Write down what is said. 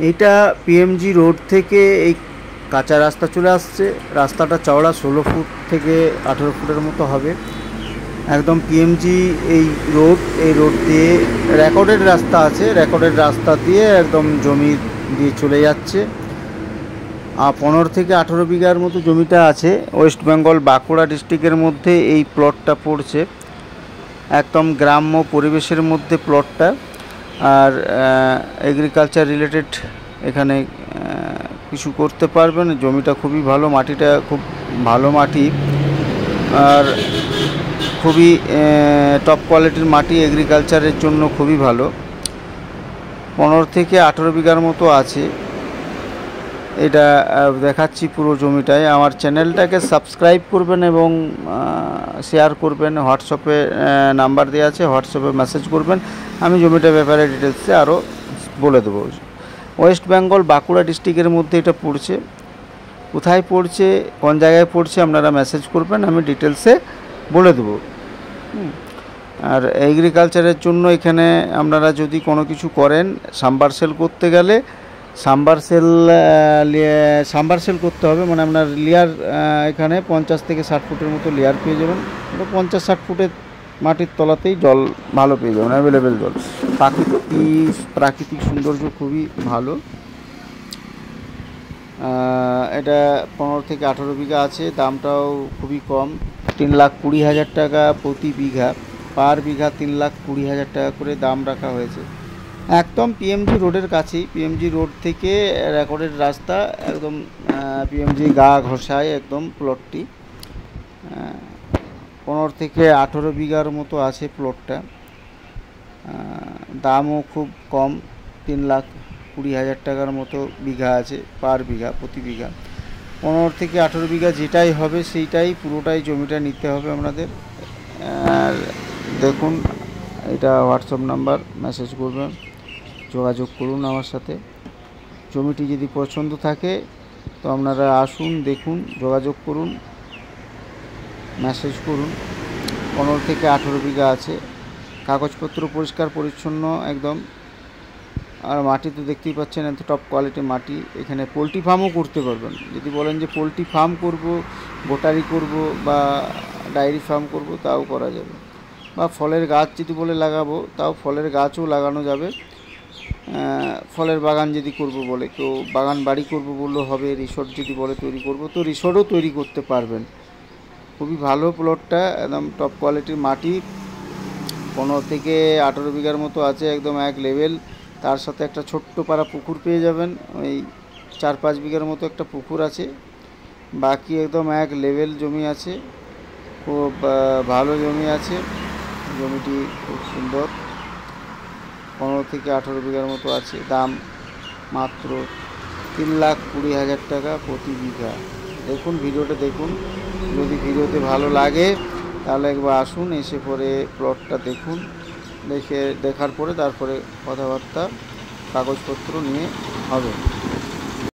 এইটা PMG road থেকে এই কাঁচা রাস্তা চলে আসছে। রাস্তাটা চওড়া 16 ফুট থেকে 18 ফুটের মতো হবে। একদম পিএমজি এই রোড দিয়ে রেকর্ডেড রাস্তা আছে, রেকর্ডেড রাস্তা দিয়ে একদম জমি দিয়ে চলে যাচ্ছে। আর 15 থেকে 18 বিঘার মতো জমিটা আছে। ওয়েস্ট বেঙ্গল বাঁকুড়া ডিস্ট্রিক্টের মধ্যে এই প্লটটা পড়ছে, একদম গ্রাম্য পরিবেশের মধ্যে প্লটটা। আর এগ্রিকালচার রিলেটেড এখানে কিছু করতে পারবেন। জমিটা খুবই ভালো, মাটিটা খুব ভালো মাটি, আর খুবই টপ কোয়ালিটির মাটি, এগ্রিকালচারের জন্য খুবই ভালো। 15 থেকে 18 বিঘার মতো আছে। এটা দেখাচ্ছি পুরো জমিটায়। আমার চ্যানেলটাকে সাবস্ক্রাইব করবেন এবং শেয়ার করবেন। হোয়াটসঅ্যাপে নাম্বার দেওয়া আছে, হোয়াটসঅ্যাপে মেসেজ করবেন, আমি জমিটার ব্যাপারে ডিটেলসে আরও বলে দেবো। ওয়েস্ট বেঙ্গল বাঁকুড়া ডিস্ট্রিক্টের মধ্যে এটা পড়ছে। কোথায় পড়ছে, কোন জায়গায় পড়ছে, আপনারা মেসেজ করবেন, আমি ডিটেলসে বলে দেবো। আর এগ্রিকালচারের জন্য এখানে আপনারা যদি কোনো কিছু করেন, সাবমার্সেল করতে গেলে সাবমার্সেল করতে হবে, মানে আপনার লেয়ার এখানে 50 থেকে 60 ফুটের মতো লেয়ার পেয়ে যাবেন। 50-60 ফুটের মাটির তলাতেই জল ভালো পেয়ে যাবেন, অ্যাভেলেবেল জল। প্রাকৃতিক সৌন্দর্য খুবই ভালো। এটা 15 থেকে 18 বিঘা আছে। দামটাও খুবই কম, 3,20,000 টাকা প্রতি বিঘা। পার বিঘা 3,20,000 টাকা করে দাম রাখা হয়েছে। একদম পিএমজি রোডের কাছেই, পিএমজি রোড থেকে রেকর্ডেড রাস্তা, একদম পিএমজি গা ঘষায় একদম প্লটটি। 15 থেকে 18 বিঘার মতো আছে প্লটটা। দামও খুব কম, 3,20,000 টাকার মতো বিঘা আছে, পার বিঘা প্রতি বিঘা। 15 থেকে 18 বিঘা যেটাই হবে সেইটাই পুরোটাই জমিটা নিতে হবে আপনাদের। আর দেখুন, এটা হোয়াটসঅ্যাপ নাম্বার, মেসেজ করবেন, যোগাযোগ করুন আমার সাথে। জমিটি যদি পছন্দ থাকে তো আপনারা আসুন, দেখুন, যোগাযোগ করুন, মেসেজ করুন। 15 থেকে 18 বিঘা আছে, কাগজপত্র পরিষ্কার পরিচ্ছন্ন একদম। আর মাটি তো দেখতেই পাচ্ছেন, এত টপ কোয়ালিটির মাটি। এখানে পোলট্রি ফার্মও করতে পারবেন। যদি বলেন যে পোলট্রি ফার্ম করব, গোটারি করব বা ডায়েরি ফার্ম করব, তাও করা যাবে। বা ফলের গাছ যদি বলে লাগাবো, তাও ফলের গাছও লাগানো যাবে। ফলের বাগান যদি করব বলে, কেউ বাগান বাড়ি করব বললেও হবে। রিসোর্ট যদি বলে তৈরি করব, তো রিসোর্টও তৈরি করতে পারবেন। খুবই ভালো প্লটটা, একদম টপ কোয়ালিটির মাটি। 15 থেকে 18 বিঘার মতো আছে, একদম এক লেভেল। তার সাথে একটা ছোট্ট পাড়া পুকুর পেয়ে যাবেন। ওই 4-5 বিঘার মতো একটা পুকুর আছে। বাকি একদম এক লেভেল জমি আছে, খুব ভালো জমি আছে। জমিটি খুব সুন্দর। 15 থেকে 18 বিঘার মতো আছে। দাম মাত্র 3,20,000 টাকা প্রতি বিঘা। দেখুন, ভিডিওটা দেখুন। যদি ভিডিওতে ভালো লাগে তাহলে একবার আসুন, এসে পরে প্লটটা দেখুন। দেখার পরে তারপরে কথাবার্তা, কাগজপত্র নিয়ে হবে।